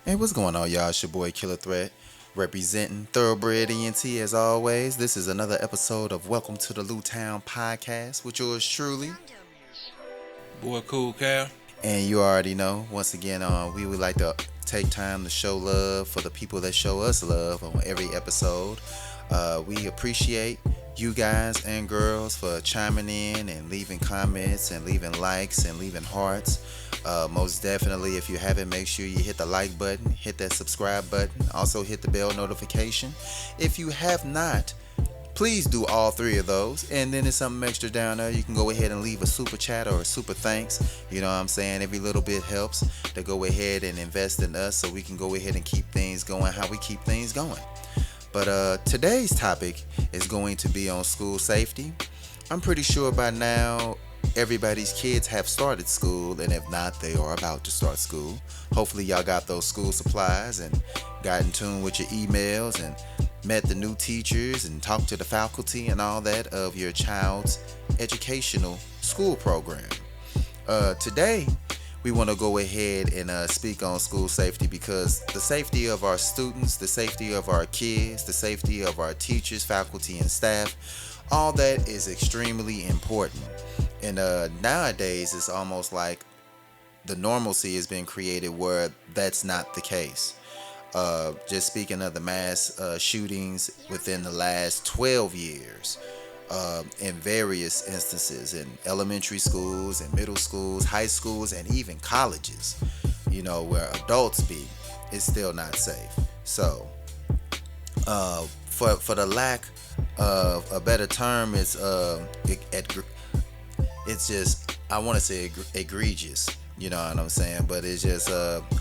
Hey, what's going on, y'all? It's your boy Killah Threat, representing Thoroughbred ENT as always. This is another episode of Welcome to the Town Podcast with yours truly. Boy, Cool Cal. And you already know, once again, we would like to take time to show love for the people that show us love on every episode. We appreciate you guys and girls for chiming in and leaving comments and leaving likes and leaving hearts. Most definitely, if you haven't, make sure you hit the like button, hit that subscribe button, also hit the bell notification. If you have not, please do all three of those. And then there's something extra down there. You can go ahead and leave a super chat or a super thanks. You know what I'm saying? Every little bit helps to go ahead and invest in us so we can go ahead and keep things going how we keep things going. But today's topic is going to be on school safety. I'm pretty sure by now everybody's kids have started school, and if not, they are about to start school. Hopefully y'all got those school supplies and got in tune with your emails and met the new teachers and talked to the faculty and all that of your child's educational school program. Today, we want to go ahead and speak on school safety because the safety of our students, the safety of our kids, the safety of our teachers, faculty, and staff, all that is extremely important. And nowadays, it's almost like the normalcy has been created where that's not the case. Just speaking of the mass shootings within the last 12 years, in various instances in elementary schools and middle schools, high schools, and even colleges, where adults be, it's still not safe. So, for the lack of a better term, it's just, I want to say egregious. You know what I'm saying? But it just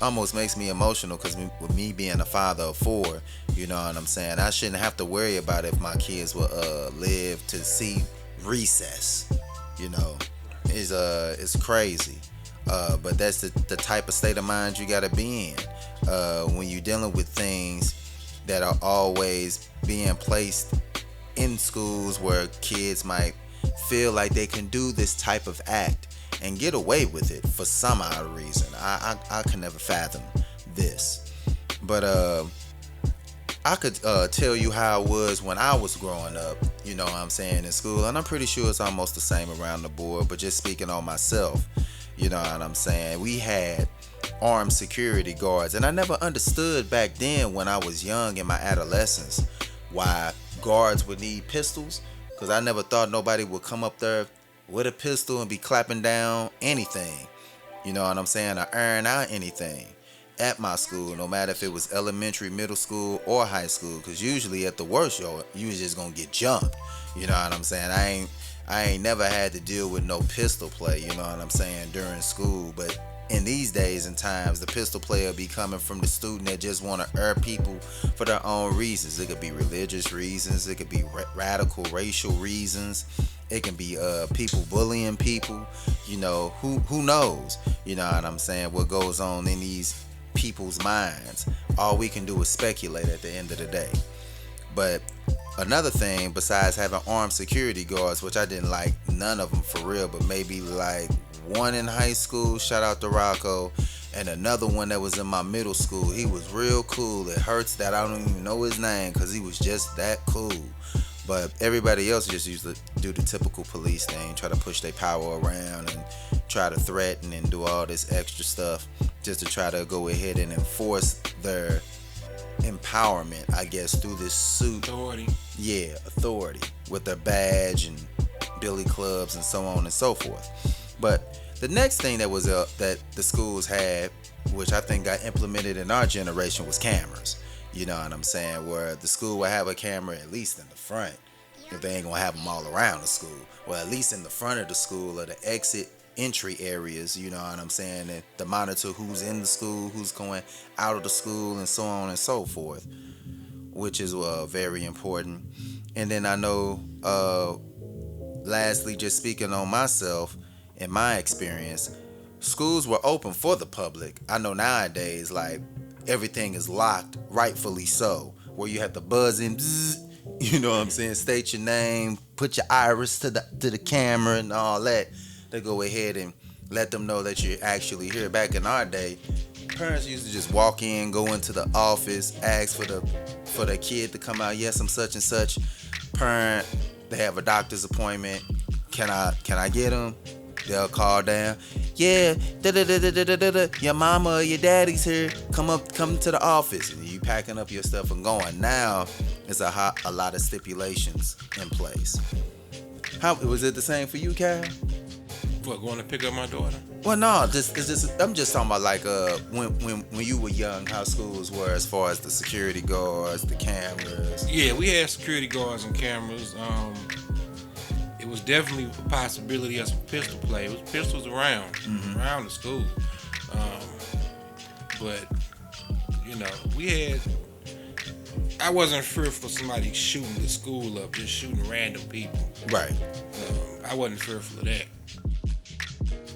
almost makes me emotional because with me being a father of four, you know what I'm saying? I shouldn't have to worry about if my kids will live to see recess. It's crazy. But that's the type of state of mind you gotta be in when you're dealing with things that are always being placed in schools where kids might feel like they can do this type of act and get away with it for some odd reason. I can never fathom this. But I could tell you how it was when I was growing up, you know what I'm saying, in school. And I'm pretty sure it's almost the same around the board. But just speaking on myself, you know what I'm saying, we had armed security guards. And I never understood back then when I was young in my adolescence why guards would need pistols. Because I never thought nobody would come up there with a pistol and be clapping down anything, you know what I'm saying, or airing out anything at my school, no matter if it was elementary, middle school, or high school, because usually at the worst, you was just gonna get jumped, you know what I'm saying. I ain't never had to deal with no pistol play, you know what I'm saying, during school. But in these days and times, the pistol player be coming from the student that just want to err people for their own reasons. It could be religious reasons, it could be radical racial reasons, it can be people bullying people, who knows, you know what I'm saying, what goes on in these people's minds. All we can do is speculate at the end of the day. But another thing besides having armed security guards, which I didn't like none of them for real, but maybe like one in high school, shout out to Rocco, and another one that was in my middle school. He was real cool. It hurts that I don't even know his name because he was just that cool. But everybody else just used to do the typical police thing, try to push their power around and try to threaten and do all this extra stuff just to try to go ahead and enforce their empowerment, I guess, through this suit. Authority. Yeah, authority with their badge and billy clubs and so on and so forth. But the next thing that was that the schools had, which I think got implemented in our generation, was cameras. You know what I'm saying? Where the school will have a camera at least in the front, if they ain't gonna have them all around the school. Well, at least in the front of the school or the exit entry areas, you know what I'm saying? And to monitor who's in the school, who's going out of the school, and so on and so forth, which is very important. And then I know, lastly, just speaking on myself, in my experience, schools were open for the public. I know nowadays, like, everything is locked, rightfully so, where you have to buzz in, bzz, you know what I'm saying, state your name, put your iris to the camera and all that, to go ahead and let them know that you're actually here. Back in our day, parents used to just walk in, go into the office, ask for the kid to come out. Yes, I'm such and such parent. They have a doctor's appointment. Can I get them? They'll call down. Yeah, your mama or your daddy's here. Come to the office. And you packing up your stuff and going. Now, there's a lot of stipulations in place. How was it the same for you, Cal? What, going to pick up my daughter? Well, no, I'm just talking about like when you were young, how schools were as far as the security guards, the cameras. Yeah, we had security guards and cameras. It was definitely a possibility of some pistol play. It was pistols around the school. But I wasn't fearful of somebody shooting the school up, just shooting random people. Right. I wasn't fearful of that.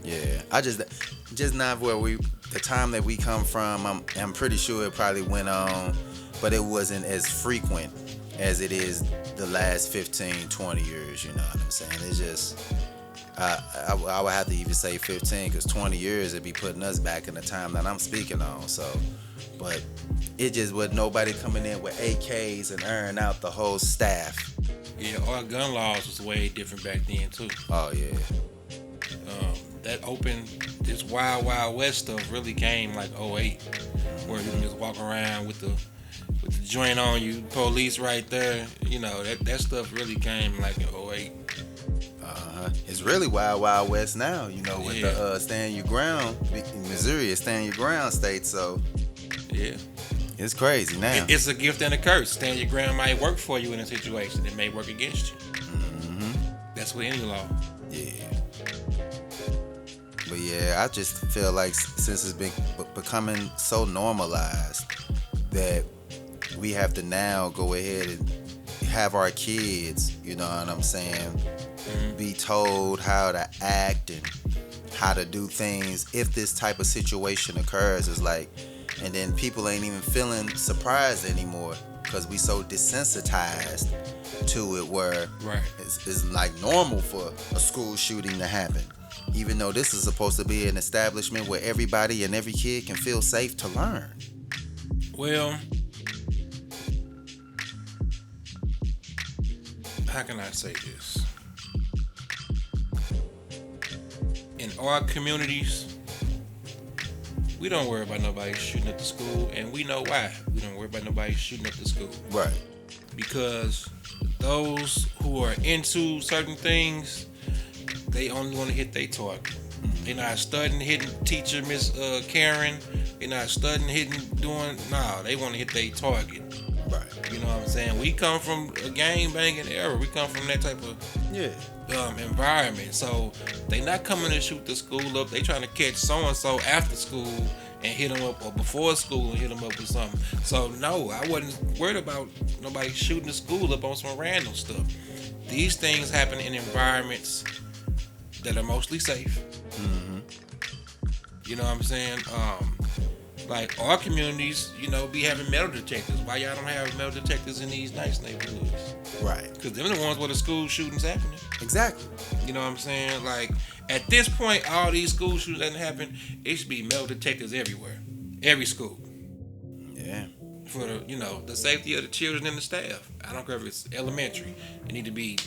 Yeah, I just not where the time that we come from. I'm pretty sure it probably went on, but it wasn't as frequent as it is the last 15, 20 years. You know what I'm saying? It's just I would have to even say 15, because 20 years it'd be putting us back in the time that I'm speaking on. So, but it just was nobody coming in with AKs and airing out the whole staff. Yeah, our gun laws was way different back then too. Oh yeah. This wild west stuff really came like 08, where you can just walk around with the joint on you, police right there. That stuff really came like in 08. It's really wild west now, with the stand your ground. Missouri is stand your ground state, so yeah, it's crazy now. It's a gift and a curse. Stand your ground might work for you in a situation. It may work against you. That's with any law. Yeah. But yeah, I just feel like since it's been becoming so normalized that we have to now go ahead and have our kids, you know what I'm saying, be told how to act and how to do things if this type of situation occurs. It's like, and then people ain't even feeling surprised anymore because we so desensitized to it, where it's like normal for a school shooting to happen. Even though this is supposed to be an establishment where everybody and every kid can feel safe to learn. Well, how can I say this? In our communities, we don't worry about nobody shooting up the school, and we know why. We don't worry about nobody shooting up the school. Right. Because those who are into certain things, they only want to hit their target. They're not studying, hitting teacher, Miss Karen. They're not studying, they want to hit their target. Right. You know what I'm saying? We come from a gang banging era. We come from that type of environment. So they not coming to shoot the school up. They trying to catch so-and-so after school and hit them up, or before school and hit them up with something. So no, I wasn't worried about nobody shooting the school up on some random stuff. These things happen in environments that are mostly safe. You know what I'm saying? Like our communities, be having metal detectors. Why y'all don't have metal detectors in these nice neighborhoods? Right. Because them are the ones where the school shootings happening. Exactly. You know what I'm saying? Like at this point, all these school shootings that happen, it should be metal detectors everywhere, every school. Yeah. For the safety of the children and the staff. I don't care if it's elementary. It need to be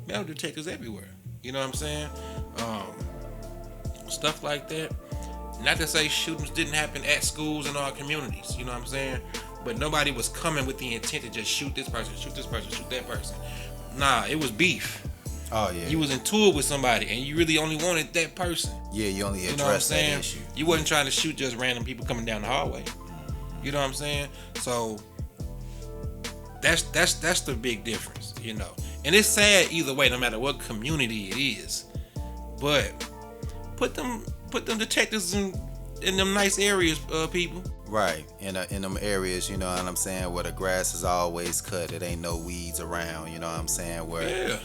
metal detectors everywhere. You know what I'm saying? Stuff like that. Not to say shootings didn't happen at schools in our communities, you know what I'm saying? But nobody was coming with the intent to just shoot this person, shoot that person. Nah, it was beef. Oh, yeah. You was in tour with somebody, and you really only wanted that person. Yeah, you only addressed what I'm saying? that issue. You wasn't trying to shoot just random people coming down the hallway. You know what I'm saying? So that's the big difference, And it's sad either way, no matter what community it is. But put them detectives in them nice areas, people. Right. In them areas, you know what I'm saying, where the grass is always cut. It ain't no weeds around, you know what I'm saying? Where,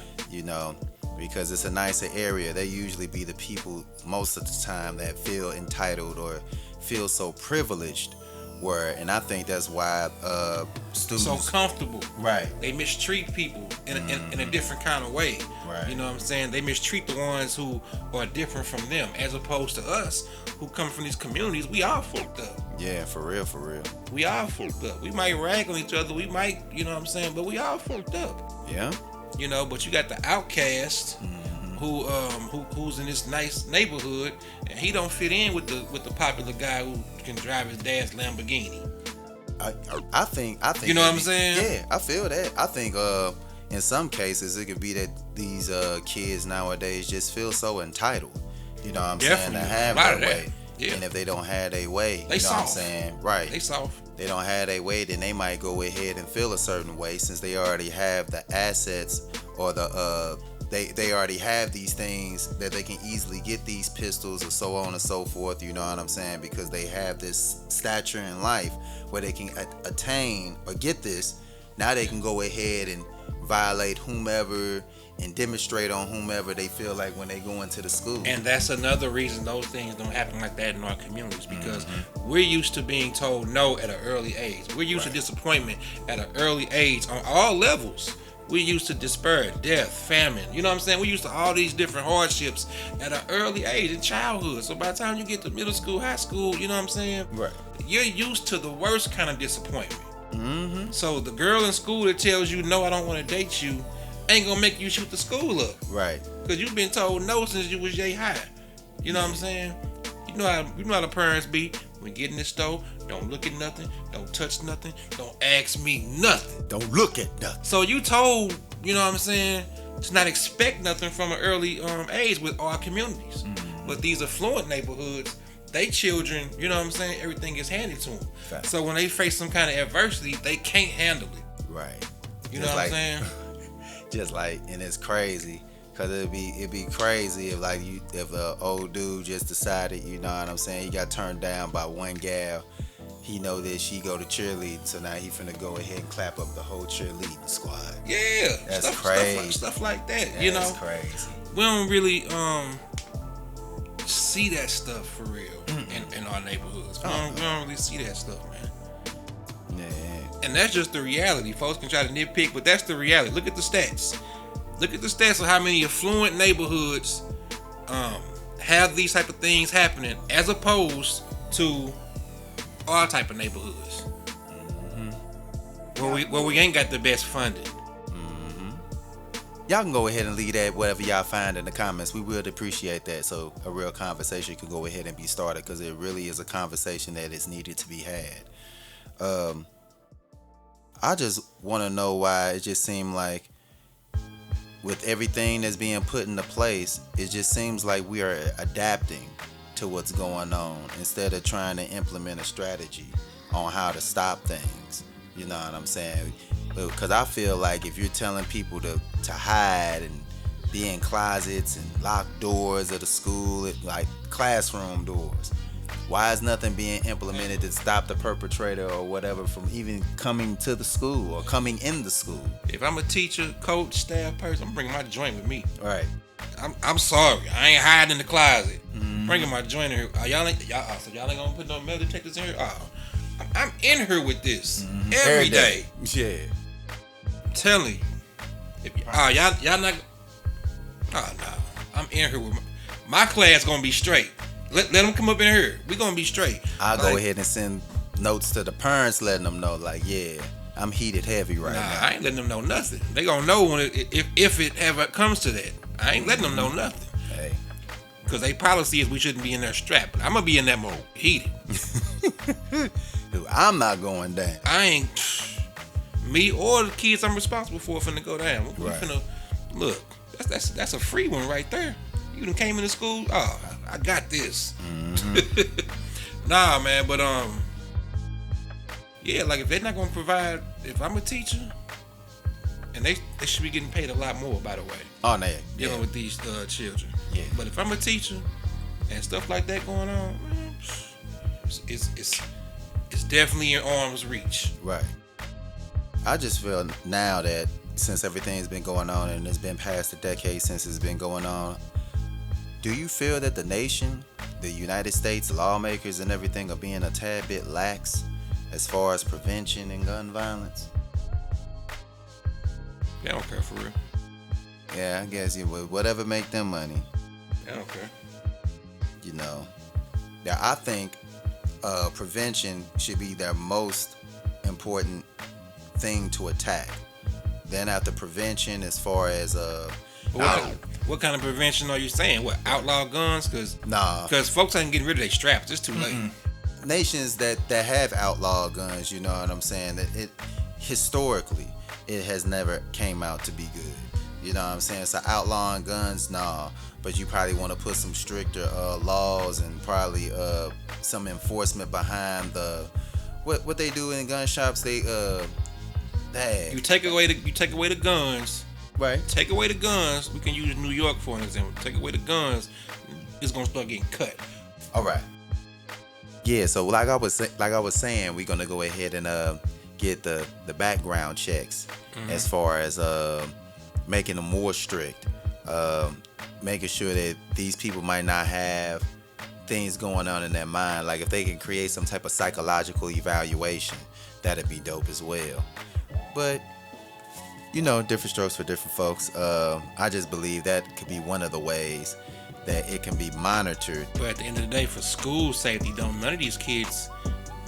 because it's a nicer area. They usually be the people most of the time that feel entitled or feel so privileged and I think that's why students so comfortable. Right. They mistreat people in a different kind of way. Right. You know what I'm saying? They mistreat the ones who are different from them, as opposed to us who come from these communities. We all fucked up. Yeah, for real, for real. We all fucked up. We might rag on each other. We might, you know what I'm saying? But we all fucked up. Yeah. You know, but you got the outcast who's in this nice neighborhood, and he don't fit in with the popular guy who can drive his dad's Lamborghini. I think you know what I'm saying? Yeah, I feel that. I think in some cases it could be that these kids nowadays just feel so entitled. You know what I'm saying? To have their way. Yeah. And if they don't have their way, they you know soft. what I'm saying? Right. They soft. They don't have their way, then they might go ahead and feel a certain way since they already have the assets or the they already have these things that they can easily get these pistols or so on and so forth, you know what I'm saying? Because they have this stature in life where they can attain or get this. Now they can go ahead and violate whomever and demonstrate on whomever they feel like when they go into the school. And that's another reason those things don't happen like that in our communities, because we're used to being told no at an early age. We're used to disappointment at an early age on all levels. We're used to despair, death, famine. You know what I'm saying? We're used to all these different hardships at an early age in childhood. So by the time you get to middle school, high school, you know what I'm saying? Right. You're used to the worst kind of disappointment. So the girl in school that tells you, no, I don't want to date you, ain't gonna make you shoot the school up. Right. Because you've been told no since you was yay high. You know what I'm saying? You know how the parents be. When you get in the store, don't look at nothing, don't touch nothing, don't ask me nothing. Don't look at nothing. So you told, you know what I'm saying, to not expect nothing from an early age with our communities. But these affluent neighborhoods, they children, you know what I'm saying, everything is handed to them. Fact. So when they face some kind of adversity, they can't handle it. Right. You know what I'm saying? Just like, and it's crazy. Cause it'd be crazy if a old dude just decided, you know what I'm saying, he got turned down by one gal. He know that she go to cheerleading, so now he finna go ahead and clap up the whole cheerleading squad. Yeah, that's crazy. Stuff like that. That's you know, crazy. We don't really see that stuff for real in our neighborhoods. We don't really see that stuff, man. Yeah. And that's just the reality. Folks can try to nitpick, but that's the reality. Look at the stats. Look at the stats of how many affluent neighborhoods have these type of things happening, as opposed to our type of neighborhoods, where we ain't got the best funding. Y'all can go ahead and leave that whatever y'all find in the comments. We would appreciate that, so a real conversation could go ahead and be started, because it really is a conversation that is needed to be had. I just want to know why it just seemed like, with everything that's being put into place, it just seems like we are adapting to what's going on instead of trying to implement a strategy on how to stop things. You know what I'm saying? Because I feel like if you're telling people to hide and be in closets and lock doors of the school, like classroom doors, why is nothing being implemented to stop the perpetrator or whatever from even coming to the school or coming in the school? If I'm a teacher, coach, staff person, I'm bringing my joint with me. Right. I'm sorry, I ain't hiding in the closet. Bringing my joint in here. Y'all ain't gonna put no metal detectors in here? I'm in here with this every day. Yeah. I'm telling you. If y'all not. No. I'm in here with my class gonna be straight. Let them come up in here. We gonna be straight. I'll go ahead and send notes to the parents, letting them know, like, yeah, I'm heated heavy right now. I ain't letting them know nothing. They gonna know when if it ever comes to that. I ain't letting them know nothing. Hey. Because they policy is we shouldn't be in there strapped. I'm gonna be in that mode, heated. Dude, I'm not going down. I ain't. Me or the kids I'm responsible for finna go down. We finna look. That's a free one right there. You done came into school. Oh, I got this. Nah, man, but yeah, like if they're not gonna provide, if I'm a teacher, and they should be getting paid a lot more, by the way. Oh, no, dealing with these children. Yeah. But if I'm a teacher and stuff like that going on, man, it's definitely in arm's reach. Right. I just feel now that since everything's been going on and it's been past a decade since it's been going on, do you feel that the nation, the United States lawmakers and everything are being a tad bit lax as far as prevention and gun violence. They don't care for real. Yeah, I guess whatever make them money. They don't care. You know, yeah, I think prevention should be their most important thing to attack. Then after prevention, as far as what kind of prevention are you saying? What, outlaw guns? Because folks ain't getting rid of their straps. It's too late. Nations that have outlaw guns, you know what I'm saying? That it historically it has never came out to be good. You know what I'm saying? So outlawing guns, nah. But you probably want to put some stricter laws and probably some enforcement behind the what they do in gun shops. They you take away the guns. Right. Take away the guns. We can use New York for an example. Take away the guns, it's gonna start getting cut. All right. Yeah. So like I was saying, we're gonna go ahead and get the background checks as far as making them more strict, making sure that these people might not have things going on in their mind. Like if they can create some type of psychological evaluation, that'd be dope as well. But you know, different strokes for different folks. I just believe that could be one of the ways that it can be monitored. But at the end of the day, for school safety, none of these kids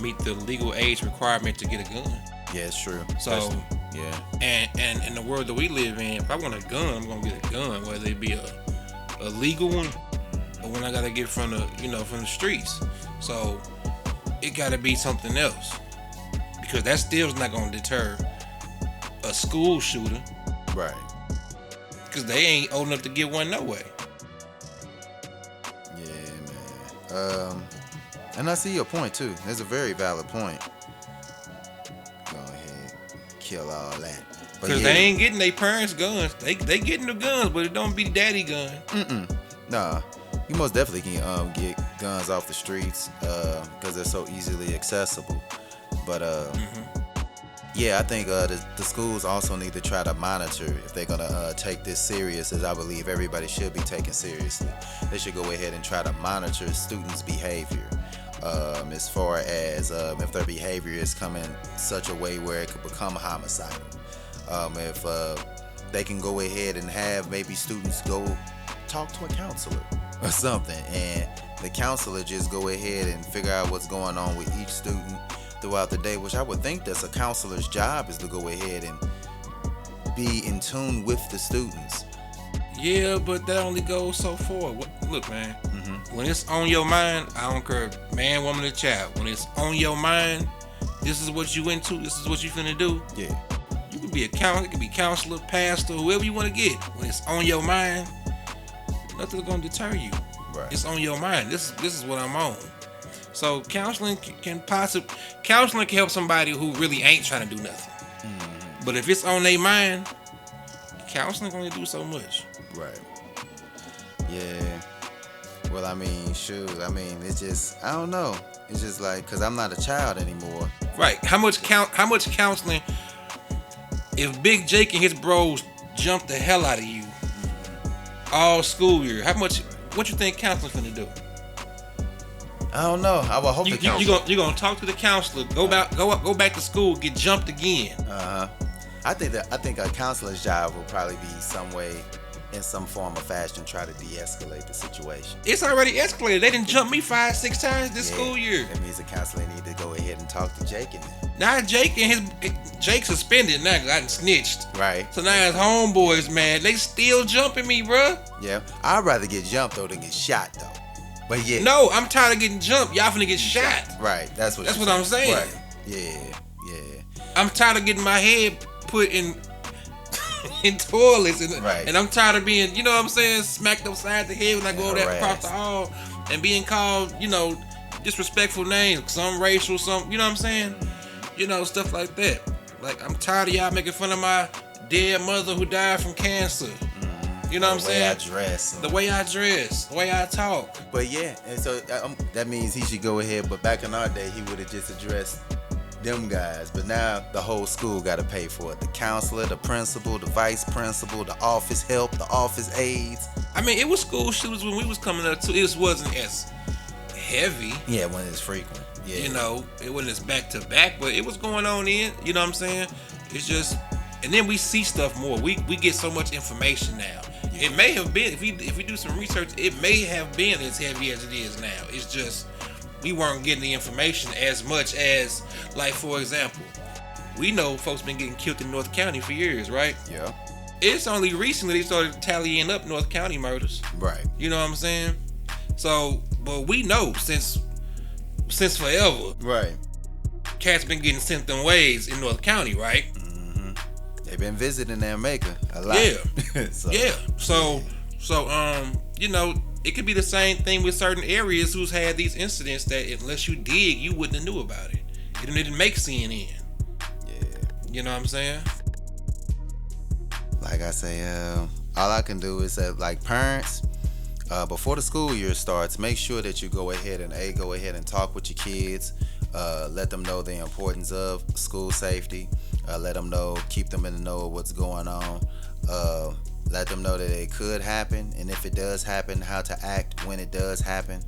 meet the legal age requirement to get a gun. Yeah, it's true. So yeah, and in the world that we live in, if I want a gun, I'm gonna get a gun, whether it be a legal one or one I gotta get from the streets. So it gotta be something else, because that still is not gonna deter a school shooter, right? Because they ain't old enough to get one no way. Yeah, man. And I see your point too. That's a very valid point. Go ahead, kill all that. Because they ain't getting their parents' guns. They getting the guns, but it don't be daddy gun. Nah, you most definitely can get guns off the streets because they're so easily accessible. But yeah, I think the schools also need to try to monitor if they're gonna take this serious, as I believe everybody should be taken seriously. They should go ahead and try to monitor students' behavior, as far as if their behavior is coming such a way where it could become homicidal. If they can go ahead and have maybe students go talk to a counselor or something, and the counselor just go ahead and figure out what's going on with each student throughout the day, which I would think that's a counselor's job, is to go ahead and be in tune with the students. Yeah, but that only goes so far. Look, man, when it's on your mind, I don't care, man, woman, or child. When it's on your mind, this is what you into, this is what you finna do. Yeah. You can be a counselor, it can be counselor, pastor, whoever you want to get. When it's on your mind, nothing's gonna deter you. Right. It's on your mind. This is what I'm on. So counseling can help somebody who really ain't trying to do nothing. But if it's on their mind, counseling can only do so much. Right. Yeah. Well, I mean, shoot. I mean, it's just, I don't know. It's just like, cause I'm not a child anymore. Right. How much counseling? If Big Jake and his bros jump the hell out of you all school year, what you think counseling finna do? I don't know. I would hope you're gonna talk to the counselor. Go back to school, get jumped again. I think a counselor's job will probably be some way, in some form or fashion, try to de-escalate the situation. It's already escalated. They didn't jump me 5-6 times this school year. That means the counselor need to go ahead and talk to Jake and them. Now Jake suspended now because I done snitched. Right. So now his homeboys, man, they still jumping me, bruh. Yeah. I'd rather get jumped though than get shot though. But yeah. No, I'm tired of getting jumped. Y'all finna get shot. Right. That's what I'm saying. Right. Yeah. I'm tired of getting my head put in toilets and I'm tired of being, you know what I'm saying, smacked upside the head when I go there across the hall and being called, disrespectful names, some racial, some, you know what I'm saying? Stuff like that. Like, I'm tired of y'all making fun of my dead mother who died from cancer. You know what I'm saying? The way I dress, the way I talk. But yeah, and so that means he should go ahead. But back in our day, he would have just addressed them guys. But now the whole school got to pay for it. The counselor, the principal, the vice principal, the office help, the office aides. I mean, it was school shooters when we was coming up too. It wasn't as heavy. Yeah, when it's frequent. Yeah. You know, it wasn't as back to back, but it was going on in. You know what I'm saying? It's just, and then we see stuff more. We get so much information now. It may have been, if we do some research, it may have been as heavy as it is now. It's just we weren't getting the information as much as, like, for example, we know folks been getting killed in North County for years, right? Yeah. It's only recently they started tallying up North County murders. Right. You know what I'm saying? So, but we know since forever, right, cats been getting sent them ways in North County, right? Mm-hmm. They've been visiting their maker a lot. Yeah. So, you know, it could be the same thing with certain areas who's had these incidents that unless you dig, you wouldn't have knew about it. It didn't make CNN. Yeah. You know what I'm saying? Like I say, all I can do is that, like, parents, before the school year starts, make sure that you go ahead and talk with your kids. Let them know the importance of school safety. Let them know, keep them in the know of what's going on. Let them know that it could happen, and if it does happen, how to act when it does happen.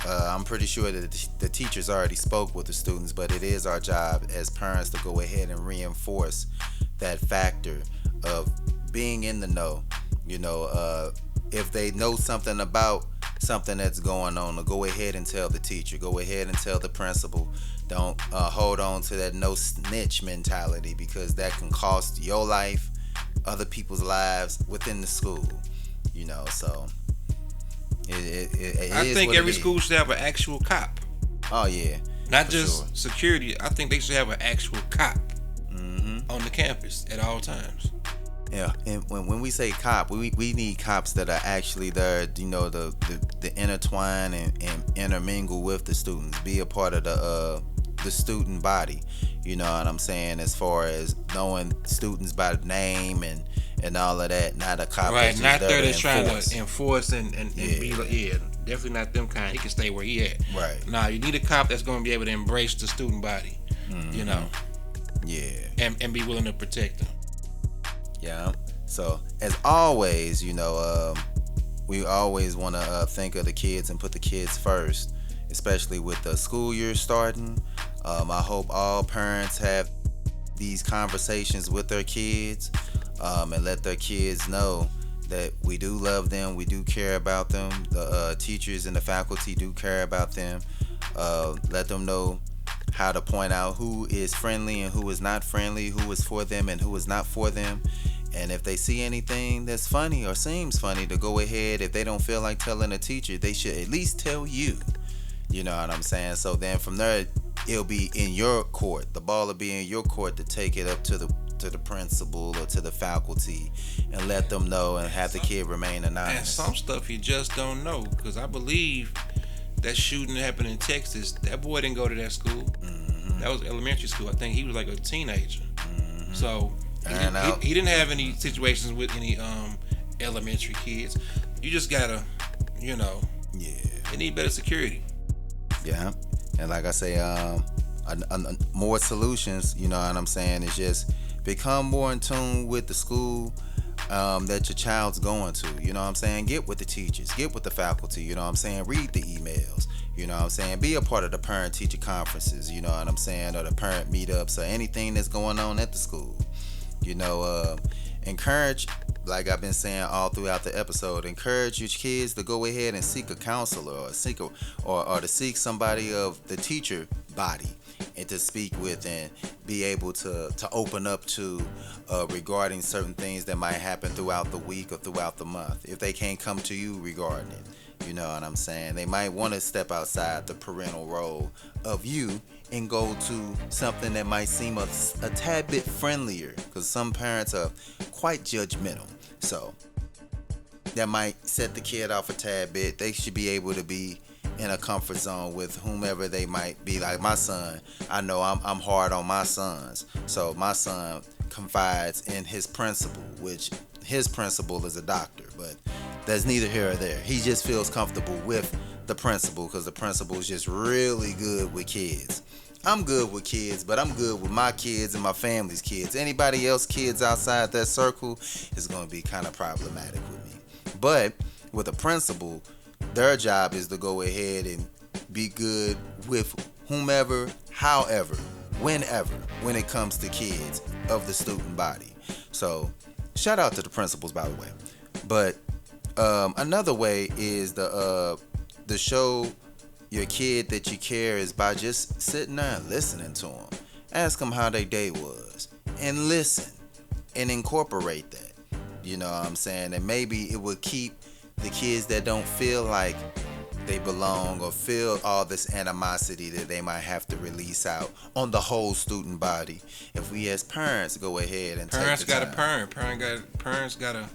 I'm pretty sure that the teachers already spoke with the students, but it is our job as parents to go ahead and reinforce that factor of being in the know. You know, if they know something about something that's going on, to go ahead and tell the teacher, go ahead and tell the principal. Don't hold on to that no snitch mentality, because that can cost your life, other people's lives within the school. You know, so I think every school should have an actual cop. Oh yeah, not just security. I think they should have an actual cop on the campus at all times. Yeah, and when we say cop, we need cops that are actually there, you know, the intertwine and intermingle with the students, be a part of the student body. You know what I'm saying? As far as knowing students by name and all of that, not a cop. Right, that's not there to that's trying to enforce and be like, definitely not them kind. He can stay where he at. Right. Nah, you need a cop that's going to be able to embrace the student body. You know. Yeah. And be willing to protect them. Yeah. So as always, you know, we always want to think of the kids and put the kids first, especially with the school year starting. I hope all parents have these conversations with their kids, and let their kids know that we do love them, we do care about them. The teachers and the faculty do care about them. Let them know how to point out who is friendly and who is not friendly, who is for them and who is not for them. And if they see anything that's funny or seems funny, to go ahead, if they don't feel like telling a teacher, they should at least tell you. You know what I'm saying? So then from there, it'll be in your court. The ball will be in your court to take it up to the principal or to the faculty and let them know and have the kid remain anonymous. And some stuff you just don't know, because I believe that shooting happened in Texas. That boy didn't go to that school. That was elementary school. I think he was like a teenager. So he didn't have any situations with any elementary kids. You just gotta, you know, they need better security. Yeah, and like I say, more solutions. You know what I'm saying? Is just become more in tune with the school that your child's going to. You know what I'm saying? Get with the teachers, get with the faculty. You know what I'm saying? Read the emails. You know what I'm saying? Be a part of the parent-teacher conferences. You know what I'm saying? Or the parent meetups or anything that's going on at the school. You know, encourage, like I've been saying all throughout the episode, encourage your kids to go ahead and seek a counselor or to seek somebody of the teacher body and to speak with and be able to open up to regarding certain things that might happen throughout the week or throughout the month. If they can't come to you regarding it, you know what I'm saying? They might want to step outside the parental role of you and go to something that might seem a tad bit friendlier, because some parents are quite judgmental. So that might set the kid off a tad bit. They should be able to be in a comfort zone with whomever they might be. Like my son, I know I'm hard on my sons. So my son confides in his principal, which his principal is a doctor, but that's neither here or there. He just feels comfortable with the principal because the principal is just really good with kids. I'm good with kids, but I'm good with my kids and my family's kids. Anybody else kids outside that circle is going to be kind of problematic with me. But with a principal, their job is to go ahead and be good with whomever, however, whenever, when it comes to kids of the student body. So shout out to the principals, by the way. But another way is the show your kid that you care is by just sitting there and listening to them. Ask them how their day was and listen and incorporate that. You know what I'm saying? And maybe it would keep the kids that don't feel like they belong or feel all this animosity that they might have to release out on the whole student body. If we as parents go ahead and parents take the gotta parent, parents gotta,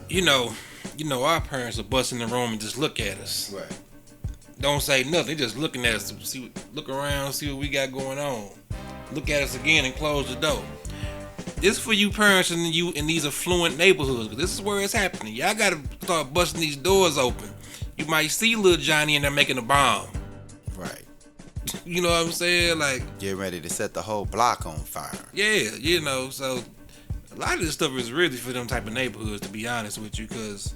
you know, our parents will bust in the room and just look at us. Right. Don't say nothing. They just looking at us to look around, see what we got going on. Look at us again and close the door. This is for you parents in these affluent neighborhoods. This is where it's happening. Y'all gotta start busting these doors open. You might see little Johnny in there making a bomb. Right. You know what I'm saying? Like, get ready to set the whole block on fire. Yeah, you know. So a lot of this stuff is really for them type of neighborhoods, to be honest with you, because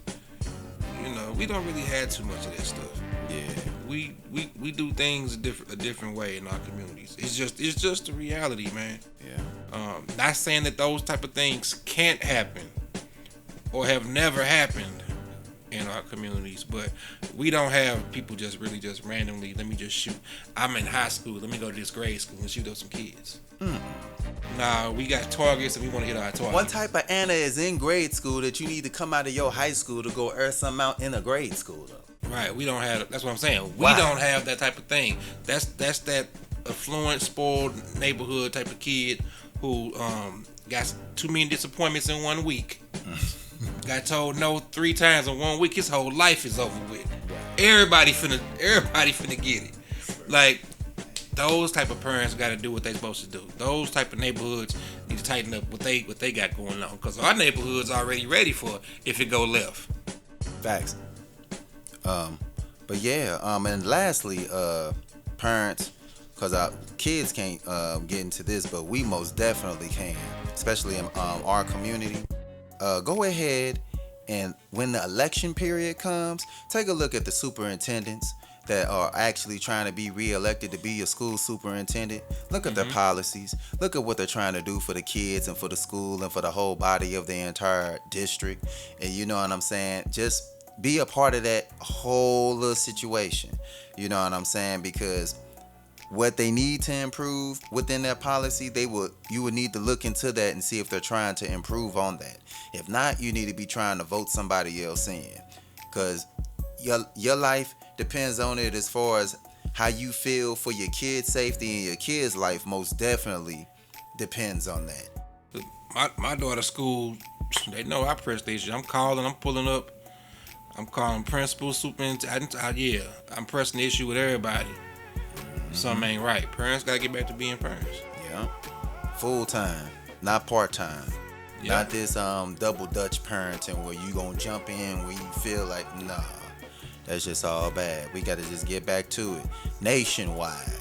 you know we don't really have too much of that stuff. Yeah. We do things a different way in our communities. It's just the reality, man. Yeah. Not saying that those type of things can't happen or have never happened in our communities, but we don't have people just randomly, let me just shoot. I'm in high school, let me go to this grade school and shoot up some kids. Nah, we got targets and we want to hit our targets. What type of Anna is in grade school that you need to come out of your high school to go earn something out in a grade school though? Right, we don't have. That's what I'm saying. We Wow. don't have that type of thing. That's that affluent, spoiled neighborhood type of kid who got too many disappointments in 1 week. Got told no 3 times in 1 week. His whole life is over with. Everybody finna get it. Like those type of parents got to do what they supposed to do. Those type of neighborhoods need to tighten up what they got going on, because our neighborhood's already ready for if it go left. Facts. But yeah, and lastly, parents, because our kids can't get into this, but we most definitely can, especially in our community. Go ahead and when the election period comes, take a look at the superintendents that are actually trying to be re-elected to be your school superintendent. Look at their policies. Look at what they're trying to do for the kids and for the school and for the whole body of the entire district. And you know what I'm saying? Just be a part of that whole little situation. You know what I'm saying? Because what they need to improve within their policy, you would need to look into that and see if they're trying to improve on that. If not, you need to be trying to vote somebody else in, because your life depends on it. As far as how you feel for your kids' safety and your kids' life, most definitely depends on that. My daughter's school, they know I press station. I'm calling, I'm pulling up, I'm calling principal, superintendent. Yeah, I'm pressing the issue with everybody. Something ain't right. Parents gotta get back to being parents. Yeah, full time, not part time. Yeah. Not this double Dutch parenting where you gonna jump in where you feel like, nah, that's just all bad. We gotta just get back to it. Nationwide,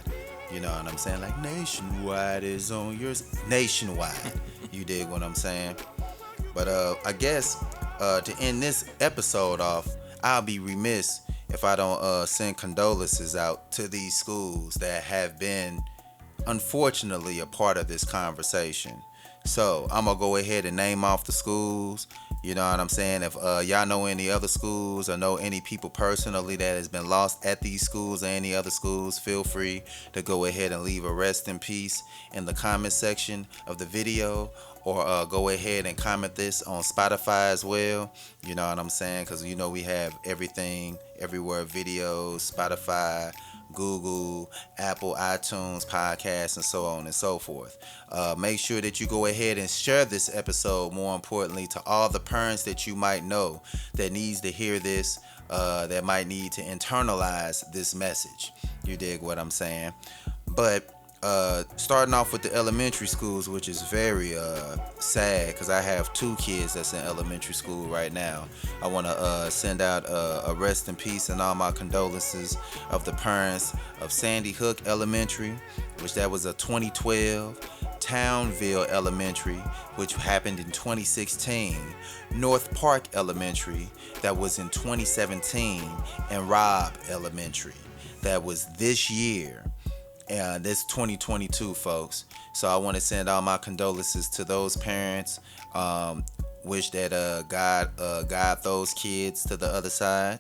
you know what I'm saying? Like nationwide is on yours. Nationwide, you dig what I'm saying? But I guess to end this episode off, I'll be remiss if I don't send condolences out to these schools that have been, unfortunately, a part of this conversation. So I'm gonna go ahead and name off the schools. You know what I'm saying? If y'all know any other schools or know any people personally that has been lost at these schools or any other schools, feel free to go ahead and leave a rest in peace in the comment section of the video, or go ahead and comment this on Spotify as well. You know what I'm saying? Because you know we have everything, everywhere, videos, Spotify, Google, Apple, iTunes, podcasts, and so on and so forth. Make sure that you go ahead and share this episode, more importantly, to all the parents that you might know that needs to hear this, that might need to internalize this message. You dig what I'm saying? But starting off with the elementary schools, which is very sad, because I have 2 kids that's in elementary school right now. I want to send out a rest in peace and all my condolences of the parents of Sandy Hook Elementary, which that was a 2012, Townville Elementary, which happened in 2016, North Park Elementary, that was in 2017, and Robb Elementary. that was this year. This 2022, folks. So I want to send all my condolences to those parents. Wish that God guide those kids to the other side.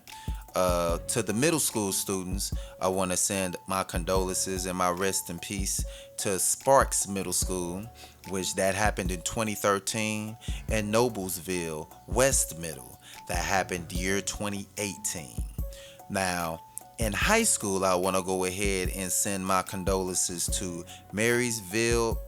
To the middle school students, I want to send my condolences and my rest in peace to Sparks Middle School, which that happened in 2013, and Noblesville West Middle, that happened year 2018. Now, in high school, I want to go ahead and send my condolences to Marysville,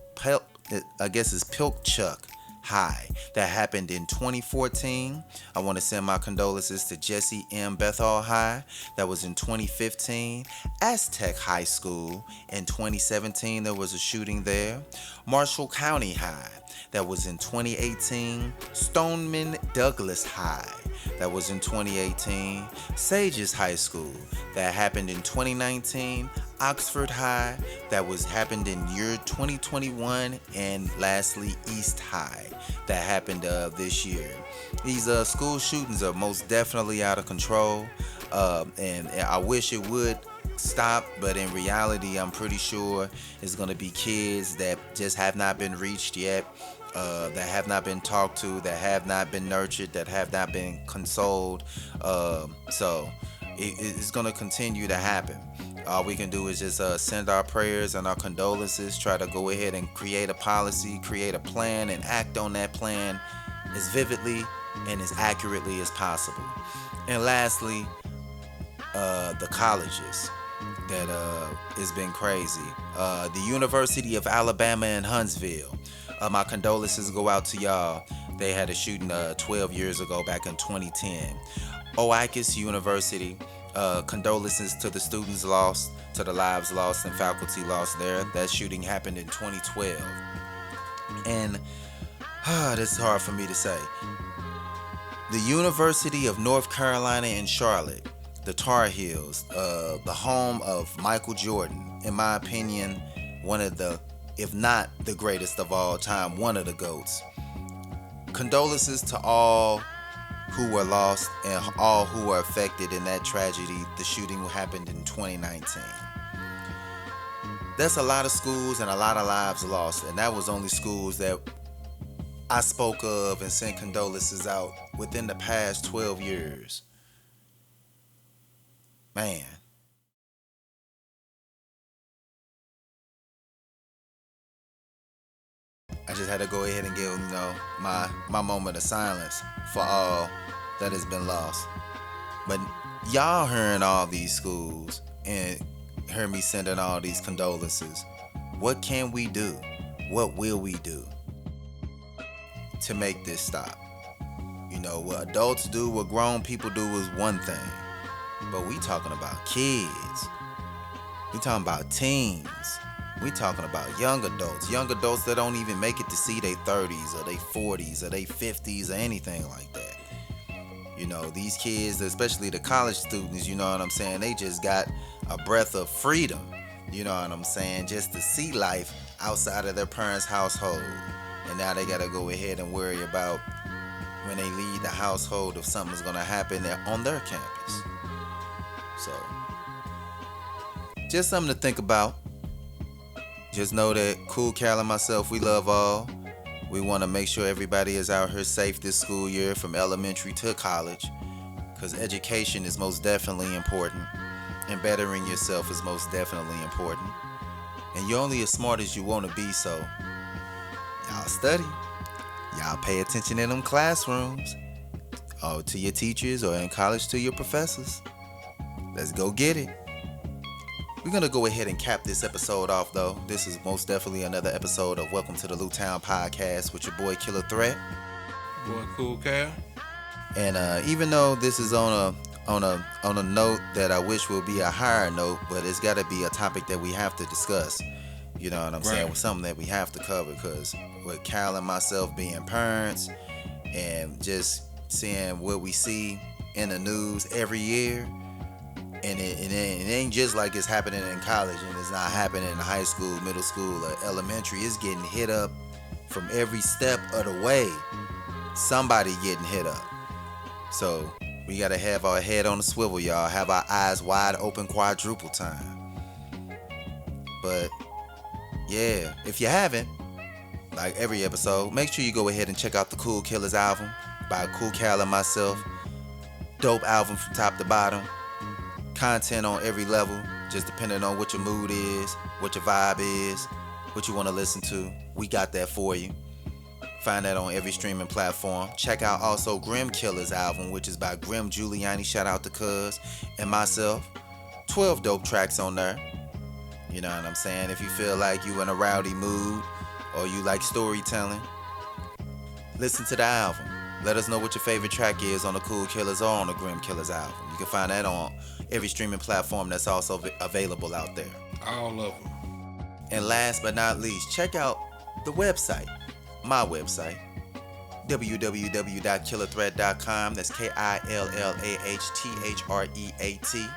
I guess it's Pilkchuck High, that happened in 2014. I want to send my condolences to Jesse M. Bethel High, that was in 2015. Aztec High School in 2017, there was a shooting there. Marshall County High, that was in 2018. Stoneman Douglas High, that was in 2018. Sages High School, that happened in 2019. Oxford High, that happened in year 2021, and lastly East High, that happened this year. These school shootings are most definitely out of control, and I wish it would stop, but in reality, I'm pretty sure it's going to be kids that just have not been reached yet, that have not been talked to, that have not been nurtured, that have not been consoled. So it's going to continue to happen. All we can do is just send our prayers and our condolences, try to go ahead and create a policy, create a plan, and act on that plan as vividly and as accurately as possible. And lastly, the colleges that has been crazy. The University of Alabama in Huntsville. My condolences go out to y'all. They had a shooting 12 years ago, back in 2010. Oikis University. Condolences to the students lost, to the lives lost and faculty lost there. That shooting happened in 2012. And this is hard for me to say. The University of North Carolina in Charlotte, the Tar Heels, the home of Michael Jordan, in my opinion, one of the, if not the greatest of all time, one of the GOATs. Condolences to all who were lost and all who were affected in that tragedy. The shooting happened in 2019. That's a lot of schools and a lot of lives lost, and that was only schools that I spoke of and sent condolences out within the past 12 years. Man. I just had to go ahead and give, my moment of silence for all that has been lost. But y'all hearing all these schools and hear me sending all these condolences. What can we do? What will we do to make this stop? What adults do, what grown people do is one thing. But we talking about kids. We talking about teens. We talking about young adults that don't even make it to see their 30s or their 40s or their 50s or anything like that. These kids, especially the college students, you know what I'm saying, they just got a breath of freedom, you know what I'm saying, just to see life outside of their parents' household. And now they gotta go ahead and worry about when they leave the household if something's gonna happen on their campus. So, just something to think about. Just know that Cool Cal and myself, we love all. We want to make sure everybody is out here safe this school year, from elementary to college, because education is most definitely important, and bettering yourself is most definitely important. And you're only as smart as you want to be, so y'all study. Y'all pay attention in them classrooms, or to your teachers, or in college to your professors. Let's go get it. We're going to go ahead and cap this episode off, though. This is most definitely another episode of Welcome to the Lewtown Podcast with your boy Killah Threat. Boy Cool Cal. And even though this is on a note that I wish will be a higher note, but it's got to be a topic that we have to discuss. You know what I'm saying? With something that we have to cover, because with Cal and myself being parents and just seeing what we see in the news every year, and it ain't just like it's happening in college and it's not happening in high school, middle school, or elementary. It's getting hit up from every step of the way. Somebody getting hit up. So We gotta have our head on the swivel, y'all. Have our eyes wide open, quadruple time. But yeah, if you haven't, like every episode, make sure you go ahead and check out the CoolKillahz album by Cool Cal and myself. Dope album from top to bottom. Content on every level, just depending on what your mood is, what your vibe is, what you want to listen to. We got that for you. Find that on every streaming platform. Check out also GrimKillahz album, which is by Guiliani. Shout out to Cuz and myself. 12 dope tracks on there. You know what I'm saying? If you feel like you in a rowdy mood or you like storytelling, listen to the album. Let us know what your favorite track is on the CoolKillahz or on the GrimKillahz album. You can find that on every streaming platform that's also available out there. All of them. And last but not least, check out the website, my website, www.killahthreat.com. That's KILLAHTHREAT.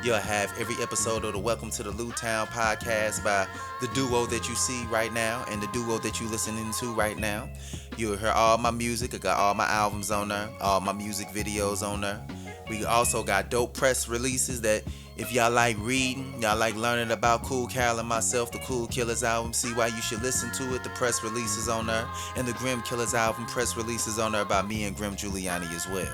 You'll have every episode of the Welcome to the Lewtown podcast by the duo that you see right now and the duo that you listening to right now. You'll hear all my music. I got all my albums on there, all my music videos on there. We also got dope press releases that if y'all like reading, y'all like learning about Cool Cal and myself, the CoolKillahz album, see why you should listen to it. The press releases on there, and the GrimKillahz album press releases on there by me and Grim Giuliani as well.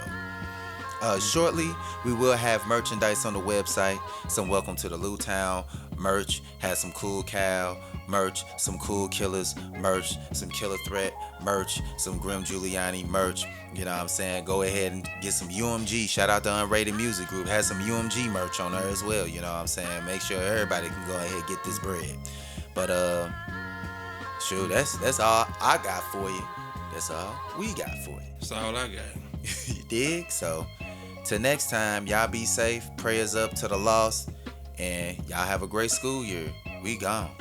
Shortly, we will have merchandise on the website. Some Welcome to the Lewtown merch, has some Cool Cal merch, some CoolKillahz merch, some Killah Threat merch, some Grim Giuliani merch. You know what I'm saying? Go ahead and get some UMG. Shout out to Unrated Music Group. Has some UMG merch on there as well. You know what I'm saying? Make sure everybody can go ahead and get this bread. But sure, that's all I got for you. That's all we got for you. That's all I got. You dig? So till next time, y'all be safe. Prayers up to the lost. And y'all have a great school year. We gone.